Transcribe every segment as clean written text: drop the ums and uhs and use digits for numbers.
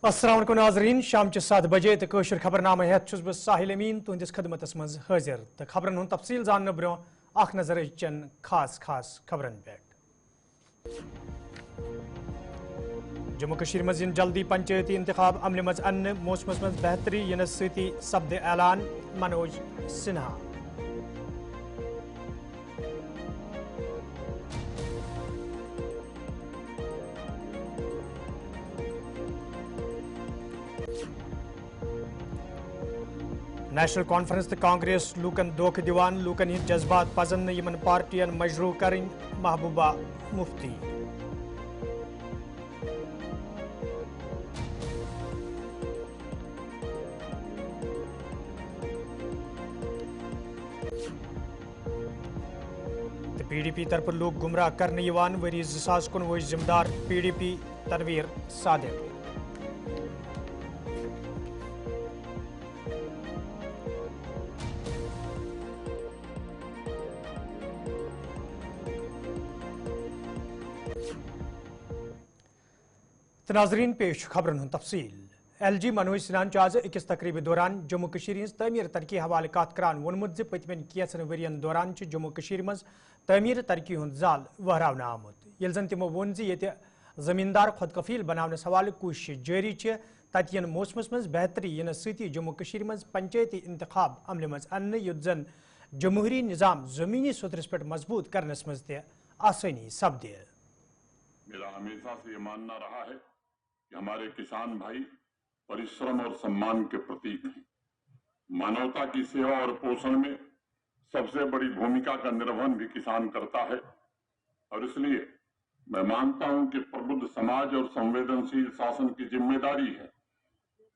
अस्सलाम वालेकुम नाज़रीन शाम 7 बजे तो कशर खबरनामा हेत छुस बह साहिल अमीन तुंदिस खदमतस मज हाजिर तो खबरन हुन तफसील जानने ब्रो अख नजर चन खास खबरन पे जम्मू कश्मीर मज जल्दी पंचायती इंतखाब अमल मज अन्न मौसमस मज बेहतरी यनस सती सपद ऐलान मनोज सिन्हा नेशनल कॉन्फ्रेंस तो कांग्रेस लूकन धोख दिवान लूकन हिंद जज्बात पसंद यमन पार्टियन मजरू करें महबूबा मुफ्ती PDP तरफ लोग गुमराह करने यवान वरी 2019 जिम्मेदार PDP तनवीर सादिक नाज़रीन पेश खबरन हुन तफसील LG मनोज सिन्हान आज अकिस तकरीब दौरान जम्मू कश्मीर हज तमीर तरक्की हवाले कत करान वोनमुत पतमन कैंसन वरियन दौरान जम्मू कश्मीर मज तमीर तरक्की हुंद जाल वहरावना आमुत यल जन तिमो वोन ये जमींदार खुद कफील बनावनस हवाले कोशिश जारी ततियन मौसमस मज बेहतरी इन सती जम्मू कश्मीर मज पंचायती इंतखाब अमल मज अन्न युत जन जमहूरी निज़ाम जमीनी सुतरस पे मजबूत करनस मज ते आसानी सपदे। मेरा हमेशा से ये मानना रहा है कि हमारे किसान भाई परिश्रम और सम्मान के प्रतीक हैं। मानवता की सेवा और पोषण में सबसे बड़ी भूमिका का निर्वहन भी किसान करता है और इसलिए मैं मानता हूं कि प्रबुद्ध समाज और संवेदनशील शासन की जिम्मेदारी है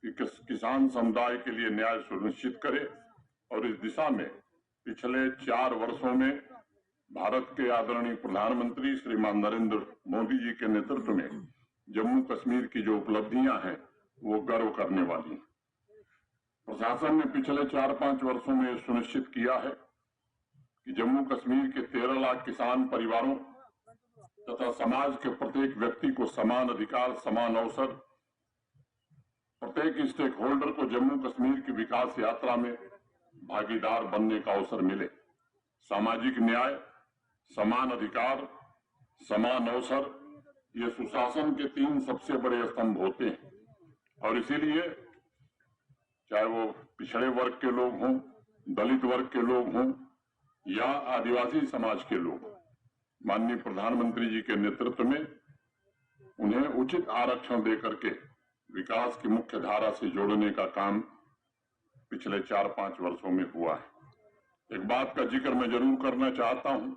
कि किसान समुदाय के लिए न्याय सुनिश्चित करे और इस दिशा में पिछले 4 वर्षों में भारत के आदरणीय प्रधानमंत्री श्रीमान नरेंद्र मोदी जी के नेतृत्व में जम्मू कश्मीर की जो उपलब्धियां हैं वो गर्व करने वाली हैं। प्रशासन ने पिछले 4-5 वर्षों में सुनिश्चित किया है कि जम्मू कश्मीर के 13 लाख किसान परिवारों तथा समाज के प्रत्येक व्यक्ति को समान अधिकार, समान अवसर, प्रत्येक स्टेक होल्डर को जम्मू कश्मीर की विकास यात्रा में भागीदार बनने का अवसर मिले। सामाजिक न्याय, समान अधिकार, समान अवसर ये सुशासन के 3 सबसे बड़े स्तंभ होते हैं और इसीलिए चाहे वो पिछड़े वर्ग के लोग हों, दलित वर्ग के लोग हों या आदिवासी समाज के लोग, माननीय प्रधानमंत्री जी के नेतृत्व में उन्हें उचित आरक्षण देकर के विकास की मुख्य धारा से जोड़ने का काम पिछले 4-5 वर्षों में हुआ है। एक बात का जिक्र मैं जरूर करना चाहता हूं,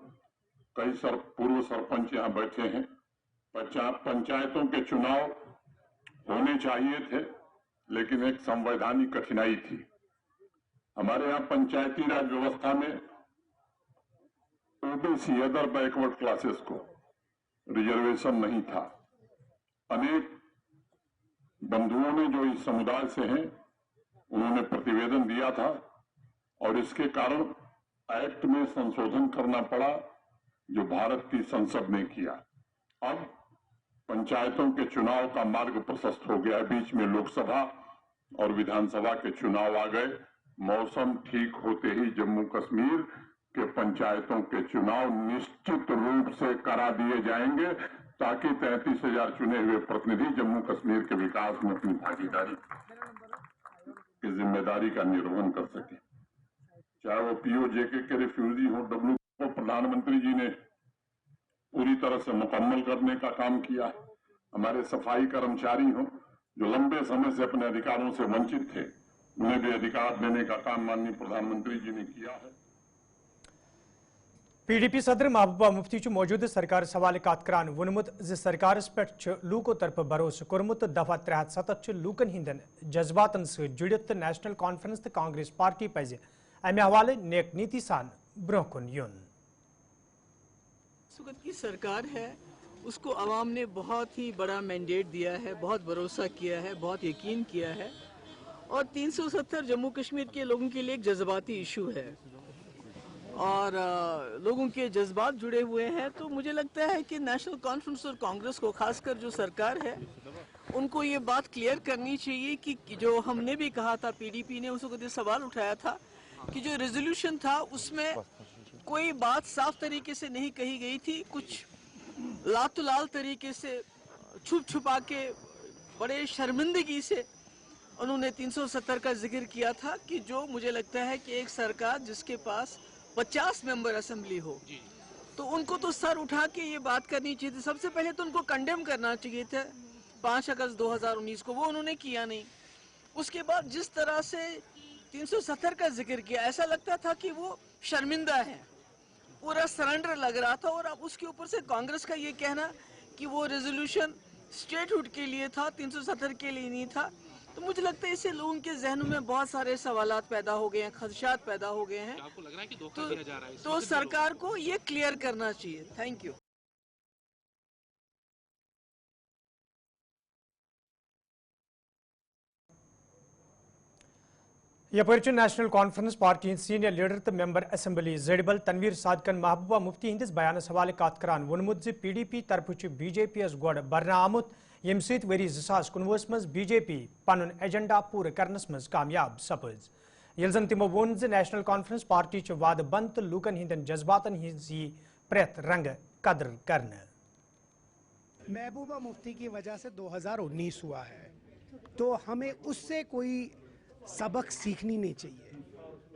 कई पूर्व सरपंच यहाँ बैठे हैं। पंचायतों के चुनाव होने चाहिए थे लेकिन एक संवैधानिक कठिनाई थी। हमारे यहाँ पंचायती राज व्यवस्था में ओबीसी अदर बैकवर्ड क्लासेस को रिजर्वेशन नहीं था। अनेक बंधुओं ने जो इस समुदाय से हैं उन्होंने प्रतिवेदन दिया था और इसके कारण एक्ट में संशोधन करना पड़ा जो भारत की संसद ने किया। अब पंचायतों के चुनाव का मार्ग प्रशस्त हो गया। बीच में लोकसभा और विधानसभा के चुनाव आ गए। मौसम ठीक होते ही जम्मू कश्मीर के पंचायतों के चुनाव निश्चित रूप से करा दिए जाएंगे ताकि 33,000 चुने हुए प्रतिनिधि जम्मू कश्मीर के विकास में अपनी भागीदारी की जिम्मेदारी का निर्वहन कर सके। चाहे वो POJK के रिफ्यूजी हो, डब्ल्यू को प्रधानमंत्री जी ने पूरी तरह से मुकम्मल करने का काम किया है। हमारे सफाई कर्मचारी हों जो लंबे समय से अपने अधिकारों से वंचित थे, उन्हें भी अधिकार देने का काम माननीय प्रधानमंत्री जी ने किया है। PDP सदर महबूबा मुफ्ती मौजूद सरकार हवाले कत करान वोनमुत सरकार पे लूको तरफ भरोस कोर्मुत दफा 307 लूकन हिंदन जज्बातन से जुड़ित नेशनल कॉन्फ्रेंस कांग्रेस पार्टी पज अमे हवाले नेक नीति सान ब्रोह कुन युन। इस वक्त की सरकार है उसको आवाम ने बहुत ही बड़ा मैंडेट दिया है, बहुत भरोसा किया है, बहुत यकीन किया है और 370 जम्मू कश्मीर के लोगों के लिए एक जज्बाती इशू है और लोगों के जज्बात जुड़े हुए हैं, तो मुझे लगता है कि नेशनल कॉन्फ्रेंस और कांग्रेस को, खासकर जो सरकार है, उनको ये बात क्लियर करनी चाहिए कि जो हमने भी कहा था, पीडीपी ने उस वक्त ये सवाल उठाया था कि जो रेजोल्यूशन था उसमें कोई बात साफ तरीके से नहीं कही गई थी, कुछ लातुलाल तरीके से छुप छुपा के बड़े शर्मिंदगी से उन्होंने 370 का जिक्र किया था, कि जो मुझे लगता है कि एक सरकार जिसके पास 50 मेंबर असेंबली हो, तो उनको तो सर उठा के ये बात करनी चाहिए थी। सबसे पहले तो उनको कंडेम करना चाहिए था 5 अगस्त 2019 को, वो उन्होंने किया नहीं। उसके बाद जिस तरह से 370 का जिक्र किया, ऐसा लगता था कि वो शर्मिंदा है, पूरा सरेंडर लग रहा था। और अब उसके ऊपर से कांग्रेस का ये कहना कि वो रेजोल्यूशन स्टेटहुड के लिए था, 370 के लिए नहीं था, तो मुझे लगता है इससे लोगों के जहनों में बहुत सारे सवालात पैदा हो गए हैं, खदशात पैदा हो गए हैं। आपको लग रहा है कि धोखा दिया जा रहा है? तो सरकार को ये क्लियर करना चाहिए। Thank you. यपर national conference party senior leader तो मेंबर असेंबली जड़बल तनवीर सादकन महबूबा मुफ्ती हंदिस बयानस हवाले कत करान वोनमुत पीडीपी तरफ बीजेपी गोड़ बरना आमुत यम सत वरी 2019 मज बीजेपी पन एजेंडा पूर करनस मज कामयाब सपज यल जन तिमो वोन नेशनल कॉन्फ्रेंस पार्टी वाद बंद तो लूकन हिंदन जज्बातन हिंज प्रेत रंग कदर करन। महबूबा मुफ्ती की वजह से 2019 हुआ है, तो हमें उससे कोई सबक सीखनी नहीं चाहिए।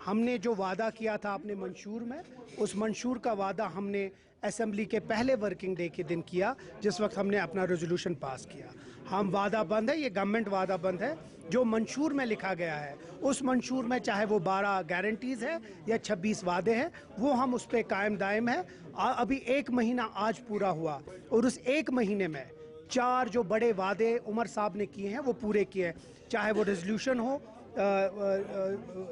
हमने जो वादा किया था अपने मंशूर में, उस मंशूर का वादा हमने असेंबली के पहले वर्किंग डे के दिन किया, जिस वक्त हमने अपना रेजोल्यूशन पास किया। हम वादा बंद है, ये गवर्नमेंट वादा बंद है। जो मंशूर में लिखा गया है, उस मंशूर में चाहे वो 12 गारंटीज है या 26 वादे हैं, वो हम उस पर कायम दायम है। अभी 1 महीना आज पूरा हुआ, और उस 1 महीने में 4 जो बड़े वादे उमर साहब ने किए हैं वो पूरे किए हैं। चाहे वो रेजोल्यूशन हो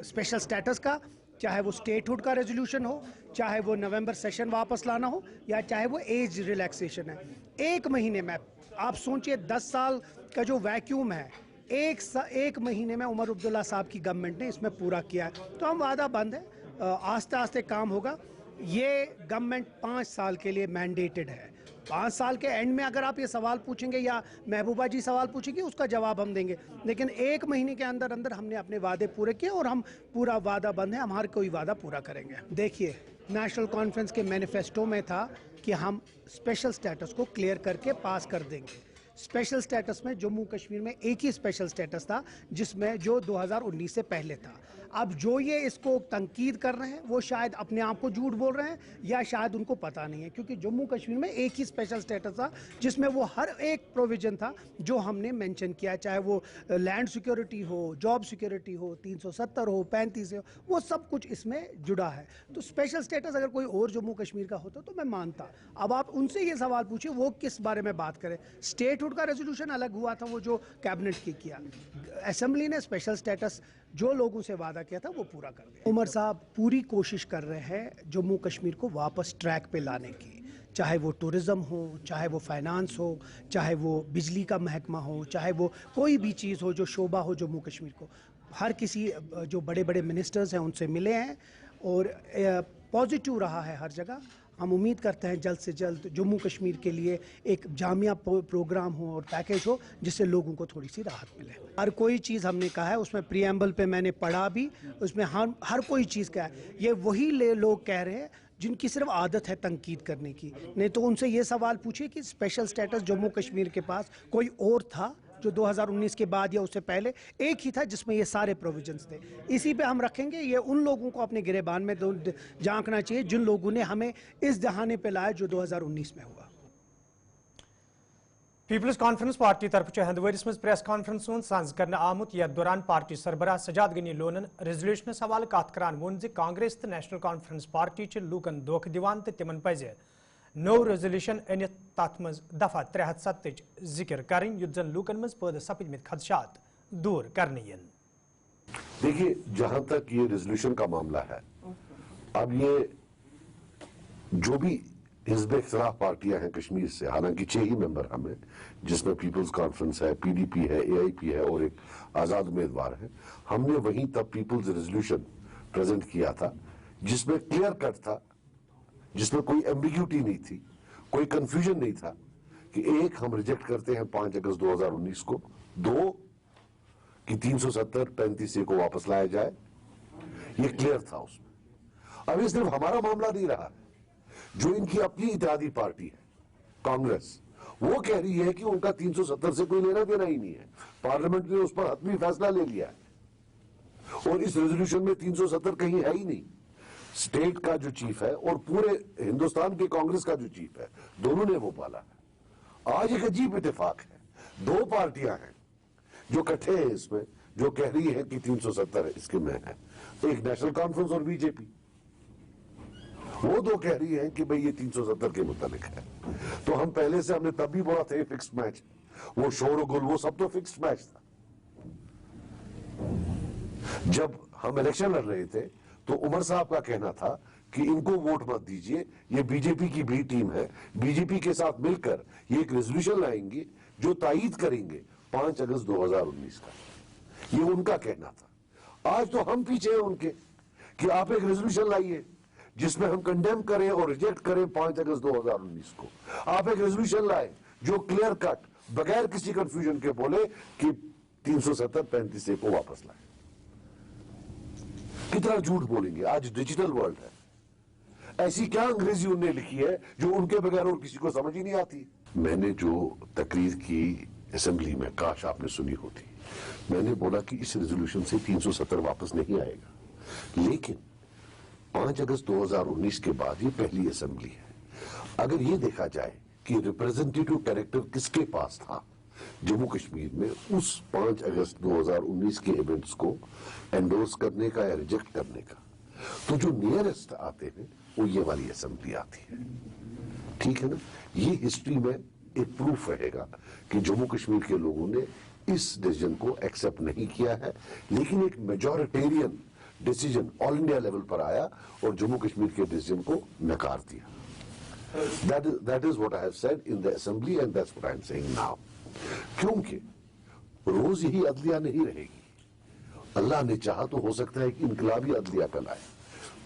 स्पेशल स्टेटस का, चाहे वो स्टेटहुड का रेजोल्यूशन हो, चाहे वो नवंबर सेशन वापस लाना हो, या चाहे वो एज रिलैक्सेशन है। 1 महीने में आप सोचिए 10 साल का जो वैक्यूम है, एक महीने में उमर अब्दुल्ला साहब की गवर्नमेंट ने इसमें पूरा किया है। तो हम वादा बंद है, आस्ते आस्ते काम होगा। ये गवर्नमेंट 5 साल के लिए मैंडेटेड है। 5 साल के एंड में अगर आप ये सवाल पूछेंगे या महबूबा जी सवाल पूछेंगे, उसका जवाब हम देंगे, लेकिन 1 महीने के अंदर अंदर हमने अपने वादे पूरे किए, और हम पूरा वादा बंद है, हम हर कोई वादा पूरा करेंगे। देखिए, नेशनल कॉन्फ्रेंस के मैनिफेस्टो में था कि हम स्पेशल स्टेटस को क्लियर करके पास कर देंगे। स्पेशल स्टेटस में जम्मू कश्मीर में एक ही स्पेशल स्टेटस था, जिसमें जो 2019 से पहले था। अब जो ये इसको तंकीद कर रहे हैं, वो शायद अपने आप को झूठ बोल रहे हैं, या शायद उनको पता नहीं है, क्योंकि जम्मू कश्मीर में एक ही स्पेशल स्टेटस था, जिसमें वो हर एक प्रोविजन था जो हमने मेंशन किया, चाहे वो लैंड सिक्योरिटी हो, जॉब सिक्योरिटी हो, 370 हो, 35 हो, वो सब कुछ इसमें जुड़ा है। तो स्पेशल स्टेटस अगर कोई और जम्मू कश्मीर का होता तो मैं मानता। अब आप उनसे ये सवाल पूछिए, वो किस बारे में बात करें। स्टेटहुड का रेजोल्यूशन अलग हुआ था, वो जो कैबिनेट की किया। असेंबली ने स्पेशल स्टेटस जो लोगों से वादा किया था वो पूरा कर दिया। उमर साहब पूरी कोशिश कर रहे हैं जम्मू कश्मीर को वापस ट्रैक पे लाने की, चाहे वो टूरिज़्म हो, चाहे वो फाइनेंस हो, चाहे वो बिजली का महकमा हो, चाहे वो कोई भी चीज़ हो जो शोबा हो जम्मू कश्मीर को। हर किसी जो बड़े बड़े मिनिस्टर्स हैं उनसे मिले हैं, और पॉजिटिव रहा है हर जगह। हम उम्मीद करते हैं जल्द से जल्द जम्मू कश्मीर के लिए एक जामिया प्रोग्राम हो और पैकेज हो, जिससे लोगों को थोड़ी सी राहत मिले। हर कोई चीज़ हमने कहा है, उसमें प्रीएम्बल पे मैंने पढ़ा भी, उसमें हर कोई चीज़ का है। ये वही लोग कह रहे हैं जिनकी सिर्फ आदत है तंकीद करने की। नहीं तो उनसे ये सवाल पूछिए कि स्पेशल स्टेटस जम्मू कश्मीर के पास कोई और था जो 2019 के बाद या उससे पहले एक ही था, जिसमें ये सारे प्रोविजंस थे। इसी पे हम रखेंगे। ये उन लोगों को अपने गिरेबान में झांकना चाहिए जिन लोगों ने हमें इस दहाने पे लाया जो 2019 में हुआ। पीपल्स कॉन्फ्रेंस पार्टी तरफ हंदवरिस मज प्रेस कॉन्फ्रेंस सांझ करने आमुत यथ दौरान पार्टी सरबराह सजाद गनी लोनन रेजोल्यूशन हवाले कत करान वोन कांग्रेस तो नेशनल कॉन्फ्रेंस पार्टी लूकन धोख दिवान तो तिमन पज नो रेजोल्यूशन अनित तथ मज दफा 307 जिक्र करें युद्ध जन लूकन मज पैदा सपदमित खदशात दूर करने। देखिए, जहां तक ये रेजोल्यूशन का मामला है, अब ये जो भी हिज़्ब इख्तिलाफ पार्टियां हैं कश्मीर से, हालांकि 6 ही मेंबर हमें, जिसमें पीपल्स कॉन्फ्रेंस है, पीडीपी है, एआईपी है और एक आजाद उम्मीदवार है, हमने वहीं तब पीपल्स रेजोल्यूशन प्रेजेंट किया था। जिसमें क्लियर कट था, जिसमें कोई एम्बिग्यूटी नहीं थी, कोई कंफ्यूजन नहीं था कि एक, हम रिजेक्ट करते हैं 5 अगस्त 2019 को, 2 कि 370-35A को वापस लाया जाए, ये क्लियर था उसमें। अब ये सिर्फ हमारा मामला नहीं रहा, जो इनकी अपनी इत्तेहादी पार्टी है कांग्रेस, वो कह रही है कि उनका 370 से कोई लेना देना ही नहीं है, पार्लियामेंट ने उस पर हतमी फैसला ले लिया है और इस रेजोल्यूशन में 370 कहीं है ही नहीं। स्टेट का जो चीफ है और पूरे हिंदुस्तान के कांग्रेस का जो चीफ है, दोनों ने वो पाला है। आज एक अजीब इत्तेफाक है, 2 पार्टियां हैं जो इकट्ठे हैं इसमें, जो कह रही है कि 370 इसके में है, एक नेशनल कॉन्फ्रेंस और बीजेपी, वो 2 कह रही हैं कि भाई ये 370 के मुताबिक है। तो हम पहले से, हमने तब भी बोला था ये फिक्स्ड मैच, वो शोरगुल वो सब तो फिक्स्ड मैच था। जब हम इलेक्शन लड़ रहे थे तो उमर साहब का कहना था कि इनको वोट मत दीजिए, ये बीजेपी की बी टीम है, बीजेपी के साथ मिलकर ये एक रेजोल्यूशन लाएंगे जो तायीद करेंगे 5 अगस्त 2019 का, ये उनका कहना था। आज तो हम पीछे हैं उनके कि आप एक रेजोल्यूशन लाइए जिसमें हम कंडेम करें और रिजेक्ट करें 5 अगस्त 2019 को। आप एक रेजोल्यूशन लाए जो क्लियर कट, बगैर किसी कंफ्यूजन के बोले कि 370-35A को वापस लाए। कितना झूठ बोलेंगे, आज डिजिटल वर्ल्ड है। ऐसी क्या अंग्रेजी उन्होंने लिखी है जो उनके बगैर और किसी को समझ ही नहीं आती। मैंने जो तकरीर की असेंबली में, काश आपने सुनी होती, मैंने बोला कि इस रेजोल्यूशन से 370 वापस नहीं आएगा, लेकिन 5 अगस्त 2019 के बाद ये पहली असेंबली है। अगर ये देखा जाए कि रिप्रेजेंटेटिव कैरेक्टर किसके पास था जम्मू कश्मीर में उस 5 अगस्त 2019 के इवेंट्स को एंडोर्स करने का या रिजेक्ट करने का, तो जो नियरेस्ट आते हैं वो ये वाली असेंबली आती है। ठीक है ना, ये हिस्ट्री में एक प्रूफ रहेगा कि जम्मू कश्मीर के लोगों ने इस डिसीजन को एक्सेप्ट नहीं किया है, लेकिन एक majoritarian decision all India level पर आया और जम्मू कश्मीर के डिसीजन को नकार दिया। That is what I have said in the assembly and that's what I am saying now. क्योंकि रोज यही अदलिया नहीं रहेगी, अल्लाह ने चाहा तो हो सकता है कि इनकलाबी अदलिया कल आए,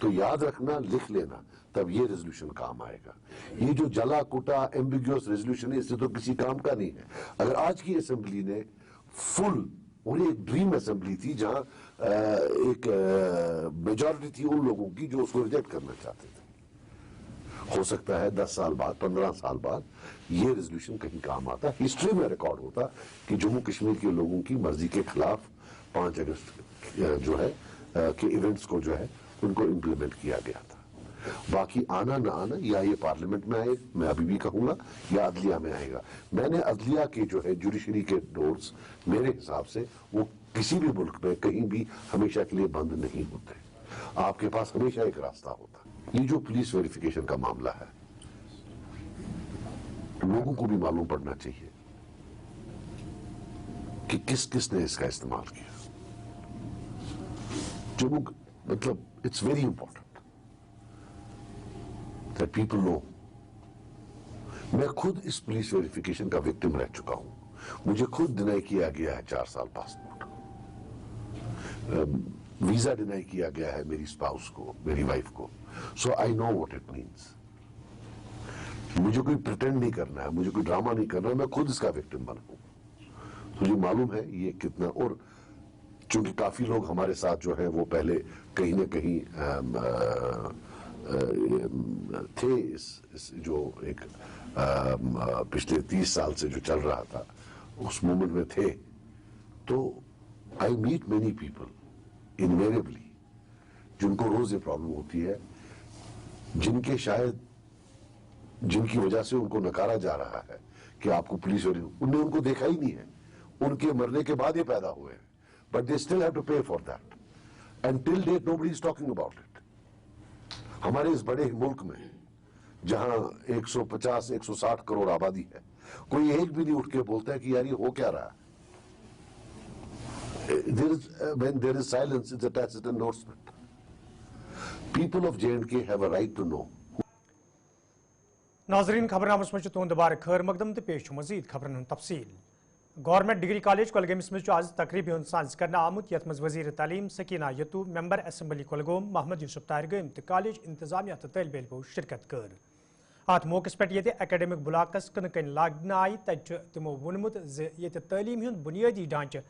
तो याद रखना, लिख लेना, तब ये रेजोल्यूशन काम आएगा। ये जो जला कुटा एम्बिग्यूअस रेजोल्यूशन है, इससे तो किसी काम का नहीं है। अगर आज की असेंबली ने फुल, और एक ड्रीम असेंबली थी जहां एक मेजॉरिटी थी उन लोगों की जो उसको रिजेक्ट करना चाहते थे, हो सकता है 10 साल बाद, 15 साल बाद ये रेजोल्यूशन कहीं काम आता, हिस्ट्री में रिकॉर्ड होता कि जम्मू कश्मीर के लोगों की मर्जी के खिलाफ 5 अगस्त जो है के इवेंट्स को जो है उनको इम्प्लीमेंट किया गया था। बाकी आना ना आना, या ये पार्लियामेंट में आए, मैं अभी भी कहूंगा, या अदलिया में आएगा। मैंने अदलिया के जो है जुडिशरी के डोर्स, मेरे हिसाब से वो किसी भी मुल्क में कहीं भी हमेशा के लिए बंद नहीं होते, आपके पास हमेशा एक रास्ता होता। ये जो पुलिस वेरिफिकेशन का मामला है, लोगों को भी मालूम पड़ना चाहिए कि किस किस ने इसका इस्तेमाल किया। जम्मू, मतलब it's very important that people know. मैं खुद इस पुलिस वेरिफिकेशन का विक्टिम रह चुका हूं, मुझे खुद डिनाई किया गया है 4 साल पासपोर्ट, वीजा डिनाई किया गया है मेरी स्पाउस को, मेरी वाइफ को। So I know what it means. मुझे कोई प्रिटेंड नहीं करना है, मुझे कोई ड्रामा नहीं करना है, मैं खुद इसका विक्टिम बना हूं, मुझे मालूम है ये कितना। और चूंकि काफी लोग हमारे साथ जो है वो पहले कहीं ना कहीं थे इस जो एक पिछले 30 साल से जो चल रहा था उस मूवमेंट में थे, तो I meet many people invariably जिनको रोज ये प्रॉब्लम होती है, जिनकी वजह से उनको नकारा जा रहा है कि आपको पुलिस, उनने उनको देखा ही नहीं है, उनके मरने के बाद ये पैदा हुए हैं, but they still have to pay for that and till date nobody is talking about it. हमारे इस बड़े मुल्क में जहां 150-160 करोड़ आबादी है, कोई एक भी नहीं उठ के बोलता है कि यार ये हो क्या रहा है। When there is silence, it's a tacit endorsement. People of J&K have a right to know. नाजरीन, खबरनामस में तुंद बार खैर मकदम तो पेश मजीद खबरन तफसील। गवर्नमेंट डिग्री कॉलेज कुलगामिस मज आज तकरीब साज कर आमुत यथ मज वजीर तालीम सकीना यतू मेंबर असम्बली कुलगोम मोहम्मद यूसुफ ताहिर गम तो कॉलेज इंतजामिया तो तलब इलमो शिरकत कर अत मौके पे ये एकेडमिक ब्लॉकस कन कन लागन आई तमो वोनमुत ये तलीम हुंद बुनियादी ढांचे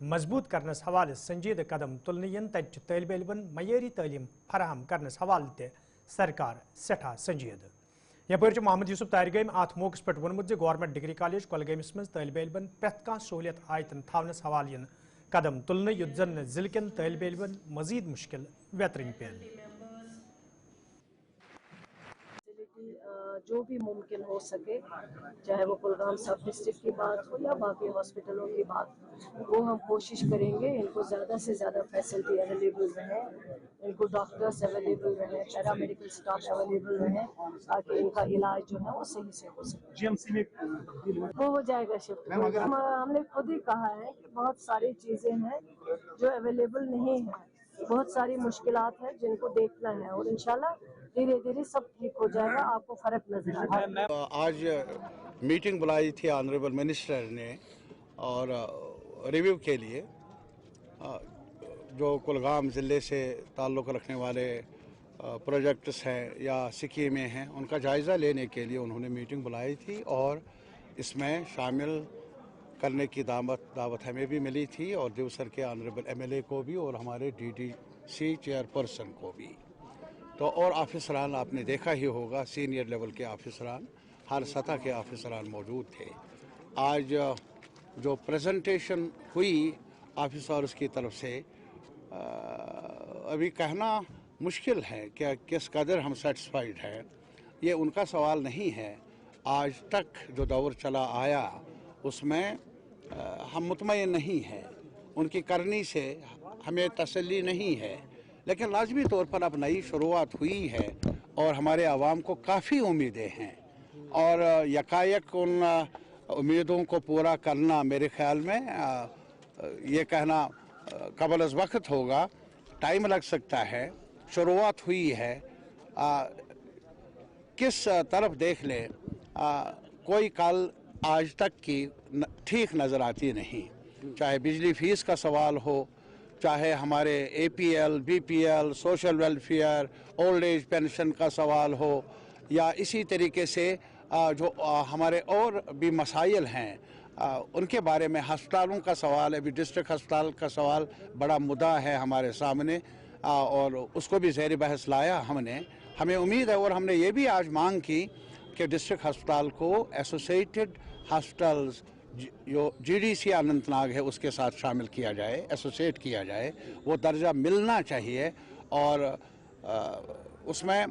मजबूत करनस हवाले संजीद कदम तुलन इन तलब इलमन मयारी तालीम फराहम करनस हवाले ते सरकार सठा संजीद यपर मोहम्मद यूसुफ ताहिर गम अत मौके पे वोनमुत गवर्नमेंट डिग्री कॉलेज कुलगामिस मज तलब इलमन प्रत कह सहूलियत आयतन थावनस हवाले कदम तुलन युत जन जिले कन तलब इलमन मजीद मुश्किल वेतरन पेन जो भी मुमकिन हो सके, चाहे वो कुलगाम सब डिस्ट्रिक्ट की बात हो या बाकी हॉस्पिटलों की बात, वो हम कोशिश करेंगे इनको ज़्यादा से ज़्यादा फैसिलिटी अवेलेबल रहे, इनको डॉक्टर्स अवेलेबल रहे, पैरामेडिकल स्टाफ अवेलेबल रहे, ताकि इनका इलाज जो है वो सही से हो सके। जीएमसी में वो हो जाएगा शिफ्ट। हमने खुद ही कहा है कि बहुत सारी चीज़ें हैं जो अवेलेबल नहीं है, बहुत सारी मुश्किलात हैं जिनको देखना है और इंशाल्लाह धीरे धीरे सब ठीक हो जाएगा, आपको फर्क नजर आएगा। आज मीटिंग बुलाई थी ऑनरेबल मिनिस्टर ने और रिव्यू के लिए जो कुलगाम ज़िले से ताल्लुक़ रखने वाले प्रोजेक्ट्स हैं या स्कीमें हैं उनका जायज़ा लेने के लिए उन्होंने मीटिंग बुलाई थी और इसमें शामिल करने की दावत हमें भी मिली थी और देवसर के ऑनरेबल एमएलए को भी और हमारे डीडीसी चेयरपर्सन को भी। तो और ऑफिसरान आपने देखा ही होगा, सीनियर लेवल के ऑफिसरान, हर सतह के ऑफिसरान मौजूद थे। आज जो प्रेजेंटेशन हुई ऑफिसर्स की तरफ से अभी कहना मुश्किल है कि किस कदर हम सेटिस्फाइड हैं, ये उनका सवाल नहीं है। आज तक जो दौर चला आया उसमें हम मुतमईन नहीं हैं, उनकी करनी से हमें तसल्ली नहीं है, लेकिन लाजमी तौर पर अब नई शुरुआत हुई है और हमारे आवाम को काफ़ी उम्मीदें हैं और यकायक उन उम्मीदों को पूरा करना मेरे ख्याल में ये कहना कबल अज़ वक्त होगा, टाइम लग सकता है। शुरुआत हुई है, किस तरफ देख लें कोई कल आज तक की ठीक नज़र आती नहीं, चाहे बिजली फ़ीस का सवाल हो, चाहे हमारे APL, BPL, social welfare, old age pension का सवाल हो या इसी तरीके से जो हमारे और भी मसाइल हैं उनके बारे में, हस्पतालों का सवाल है, अभी डिस्ट्रिक्ट अस्पताल का सवाल बड़ा मुद्दा है हमारे सामने और उसको भी ज़ेर बहस लाया हमने। हमें उम्मीद है और हमने ये भी आज मांग की कि डिस्ट्रिक्ट अस्पताल को एसोसिएटेड हॉस्पिटल्स जो GDC अनंतनाग है उसके साथ शामिल किया जाए, एसोसिएट किया जाए, वो दर्जा मिलना चाहिए और उसमें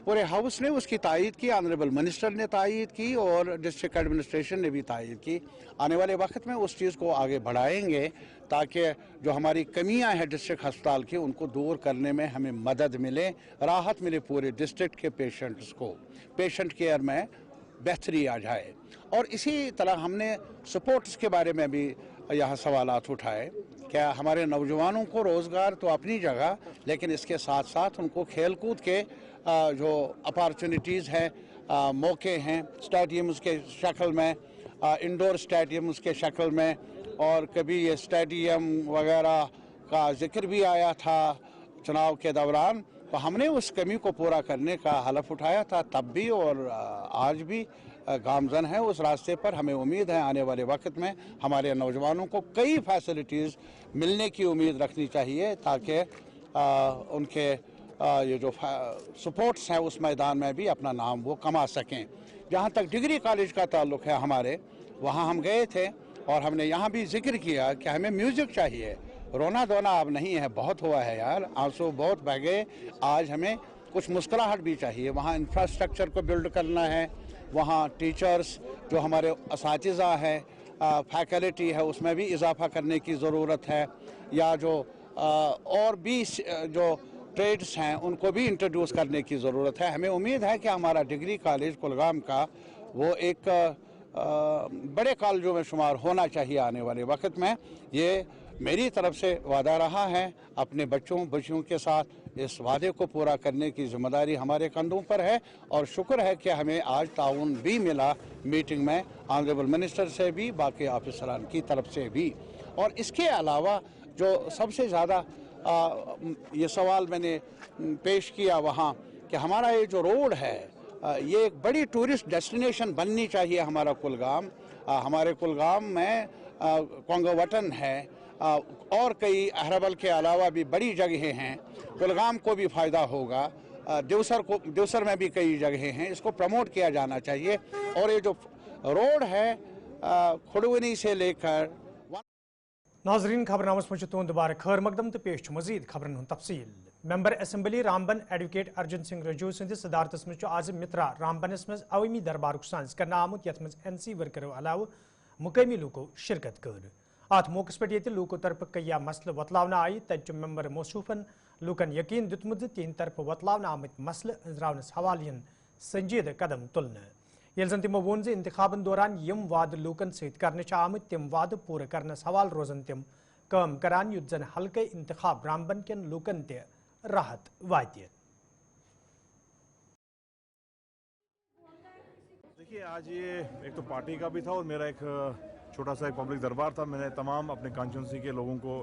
पूरे हाउस ने उसकी तायीद की, ऑनरेबल मिनिस्टर ने तायीद की और डिस्ट्रिक्ट एडमिनिस्ट्रेशन ने भी तायीद की। आने वाले वक्त में उस चीज़ को आगे बढ़ाएंगे ताकि जो हमारी कमियां हैं डिस्ट्रिक्ट अस्पताल की उनको दूर करने में हमें मदद मिले, राहत मिले पूरे डिस्ट्रिक्ट के पेशेंट्स को, पेशेंट केयर में बेहतरी आ जाए। और इसी तरह हमने सपोर्ट्स के बारे में भी यहाँ सवालात उठाए। क्या हमारे नौजवानों को रोज़गार तो अपनी जगह, लेकिन इसके साथ साथ उनको खेल कूद के जो अपॉर्चुनिटीज़ हैं, मौके हैं, स्टेडियम्स के शक्ल में, इंडोर स्टेडियम्स के शक्ल में, और कभी ये स्टेडियम वगैरह का जिक्र भी आया था चुनाव के दौरान, तो हमने उस कमी को पूरा करने का हलफ उठाया था तब भी और आज भी गामजन है उस रास्ते पर। हमें उम्मीद है आने वाले वक्त में हमारे नौजवानों को कई फैसिलिटीज़ मिलने की उम्मीद रखनी चाहिए ताकि उनके ये जो सपोर्ट्स हैं उस मैदान में भी अपना नाम वो कमा सकें। जहाँ तक डिग्री कॉलेज का ताल्लुक़ है हमारे, वहाँ हम गए थे और हमने यहाँ भी जिक्र किया कि हमें म्यूज़िक चाहिए। रोना धोना अब नहीं है, बहुत हुआ है यार, आंसू बहुत बह गए। आज हमें कुछ मुस्कुराहट भी चाहिए। वहाँ इंफ्रास्ट्रक्चर को बिल्ड करना है, वहाँ टीचर्स जो हमारे असातिज़ा हैं, फैकल्टी है, उसमें भी इजाफा करने की ज़रूरत है, या जो और भी जो ट्रेड्स हैं उनको भी इंट्रोड्यूस करने की ज़रूरत है। हमें उम्मीद है कि हमारा डिग्री कॉलेज कुलगाम का वो एक बड़े कॉलेजों में शुमार होना चाहिए आने वाले वक्त में। ये मेरी तरफ से वादा रहा है, अपने बच्चों के साथ इस वादे को पूरा करने की जिम्मेदारी हमारे कंधों पर है। और शुक्र है कि हमें आज ताउन भी मिला मीटिंग में, ऑनरेबल मिनिस्टर से भी, बाकी ऑफिसरान की तरफ से भी। और इसके अलावा जो सबसे ज़्यादा ये सवाल मैंने पेश किया वहाँ कि हमारा ये जो रोड है ये एक बड़ी टूरिस्ट डेस्टिनेशन बननी चाहिए। हमारा कुलगाम, हमारे कुलगाम में कोंगोवटन है और कई अहरबल के अलावा भी बड़ी जगहें हैं। कुलगाम को भी फ़ायदा होगा, देवसर में भी कई जगहें हैं, इसको प्रमोट किया जाना चाहिए। और ये जो रोड है खुड़वनी से लेकर नाजरीन खबरनामस में तुंद दोबारा खैर मकदम तो पेश मजीद खबरन हुन तफसील। Member assembly Ramban advocate Arjun Singh Raju सदस सदारतस में आज मित्रा रामबनस में अवामी दरबार साज कर आमुत यथ मज NC वर्करों अलाव मुकामी लूको शिरकत कर। अत मौके पे ये लूको तरफ कया मसल वतलावन आई तज मेंबर मौसूफन लूकन यकीन दुतमुत तीन तरफ वतलावन आमत मसल अंजरावनस हवालियन संजीद कदम तुलन। येल जन तिमो वोन इंतखाबन दौरान यम वाद लूकन सहित करने आमत तिम वाद पूरे करनस हवाल रोजन तिम काम करान युद्ध जन हल्के इंतखाब रामबन के लूकन ते राहत वात्य। देखिए, आज ये एक तो पार्टी का भी था और मेरा एक छोटा सा एक पब्लिक दरबार था। मैंने तमाम अपने कॉन्स्टिट्यूंसी के लोगों को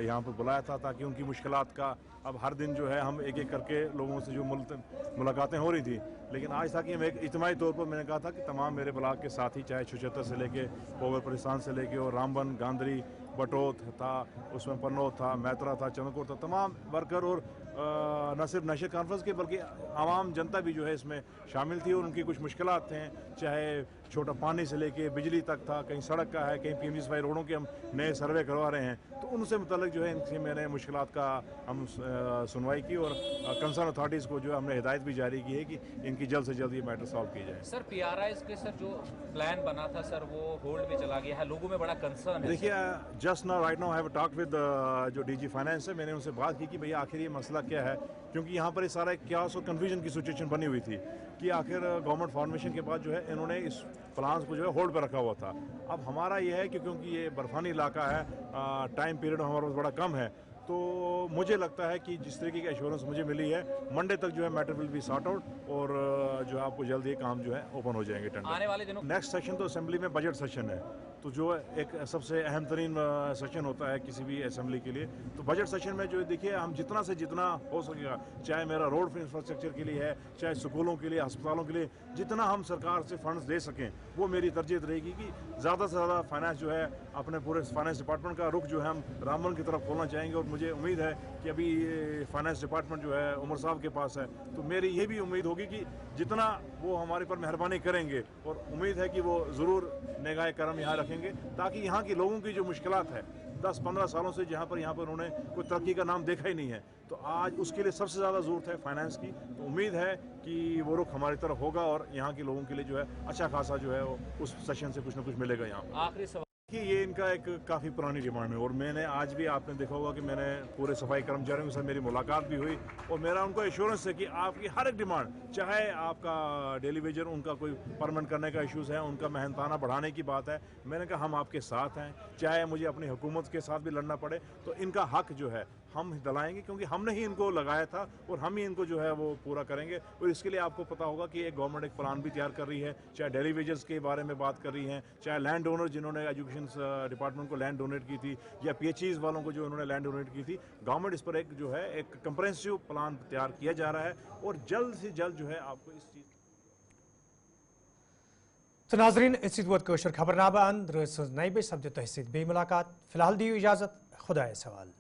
यहाँ पर बुलाया था ताकि उनकी मुश्किलात का, अब हर दिन जो है हम एक एक करके लोगों से जो मुलाकातें हो रही थी, लेकिन आज था कि हम एक इज्तिमाई तौर पर मैंने कहा था कि तमाम मेरे ब्लॉक के साथी, चाहे छुचत्तर से लेके पोवर परिसान से लेके और रामबन, गांधरी, बटोत था, उसमें पन्नौत था, मैत्रा था, चंद्रकोट था, तमाम वर्कर और न सिर्फ नेशनल कॉन्फ्रेंस के बल्कि आवाम जनता भी जो है इसमें शामिल थी और उनकी कुछ मुश्किलात थे, चाहे छोटा पानी से लेके बिजली तक था, कहीं सड़क का है, कहीं PMG रोडों के हम नए सर्वे करवा रहे हैं, तो उनसे मुतल्लिक जो है इनसे मैंने मुश्किलात का हम सुनवाई की और कंसर्न अथॉरिटीज़ को जो है हमने हिदायत भी जारी की है कि इनकी जल्द से जल्द ये मैटर सॉल्व की जाए। सर PRIs के सर जो प्लान बना था सर वो होल्ड में चला गया है, लोगों में बड़ा कंसर्न है। देखिए, just now right now I have talk with जो DG फाइनेंस है, मैंने उनसे बात की कि भैया आखिर ये मसला क्या है, क्योंकि यहाँ पर सारा क्यास और कन्फ्यूजन की सिचुएशन बनी हुई थी कि आखिर गवर्नमेंट फॉर्मेशन के बाद जो है इन्होंने इस प्लान्स को जो है होल्ड पर रखा हुआ था। अब हमारा ये है कि क्योंकि ये बर्फानी इलाका है, टाइम पीरियड हमारे पास बड़ा कम है, तो मुझे लगता है कि जिस तरीके की एश्योरेंस मुझे मिली है, मंडे तक जो है matter will be sort out और जो है आपको जल्द ये काम जो है ओपन हो जाएंगे टेंडर। आने वाले दिनों नेक्स्ट सेशन तो असेंबली में बजट सेशन है, तो जो एक सबसे अहम तरीन सेशन होता है किसी भी असेंबली के लिए, तो बजट सेशन में जो देखिए हम जितना से जितना हो सकेगा, चाहे मेरा रोड इंफ्रास्ट्रक्चर के लिए है, चाहे स्कूलों के लिए, अस्पतालों के लिए, जितना हम सरकार से फंड्स दे सकें वो मेरी तरजीह रहेगी कि ज़्यादा से ज़्यादा फाइनेंस जो है अपने पूरे फाइनेंस डिपार्टमेंट का रुख जो है हम रामबन की तरफ खोलना चाहेंगे। और मुझे उम्मीद है कि अभी फाइनेंस डिपार्टमेंट जो है उमर साहब के पास है, तो मेरी ये भी उम्मीद होगी कि जितना वो हमारे पर मेहरबानी करेंगे, और उम्मीद है कि वो ज़रूर निगाह करम यहाँ रखेंगे ताकि यहाँ के लोगों की जो मुश्किलात है 10-15 सालों से जहाँ पर उन्होंने कोई तरक्की का नाम देखा ही नहीं है, तो आज उसके लिए सबसे ज़्यादा ज़रूरत है फाइनेंस की। तो उम्मीद है कि वो रुख हमारी तरफ होगा और यहाँ के लोगों के लिए जो है अच्छा खासा जो है उस सेशन से कुछ ना कुछ मिलेगा। यहाँ आखिरी सवाल कि ये इनका एक काफ़ी पुरानी डिमांड है और मैंने आज भी आपने देखा होगा कि मैंने पूरे सफाई कर्मचारियों के साथ मेरी मुलाकात भी हुई और मेरा उनको एश्योरेंस है कि आपकी हर एक डिमांड, चाहे आपका डेली वेजर उनका कोई परमानेंट करने का इश्यूज़ है, उनका मेहनताना बढ़ाने की बात है, मैंने कहा हम आपके साथ हैं, चाहे मुझे अपनी हुकूमत के साथ भी लड़ना पड़े, तो इनका हक जो है हम दिलाएंगे क्योंकि हमने ही इनको लगाया था और हम ही इनको जो है वो पूरा करेंगे। और इसके लिए आपको पता होगा कि एक गवर्नमेंट एक प्लान भी तैयार कर रही है, चाहे डेली वेजेस के बारे में बात कर रही हैं, चाहे लैंड ओनर जिन्होंने एजुकेशन डिपार्टमेंट को लैंड डोनेट की थी, या PHEs वालों को जो उन्होंने लैंड डोनेट की थी, गवर्नमेंट इस पर एक जो है एक कंप्रेहेंसिव प्लान तैयार किया जा रहा है और जल्द से जल्द जो है आपको इस चीज़। तो नाजरीन इसी खबर नाबा अंद नई बे सब्द तहसीद बे मुलाकात फिलहाल दी इजाज़त, खुदा सवाल।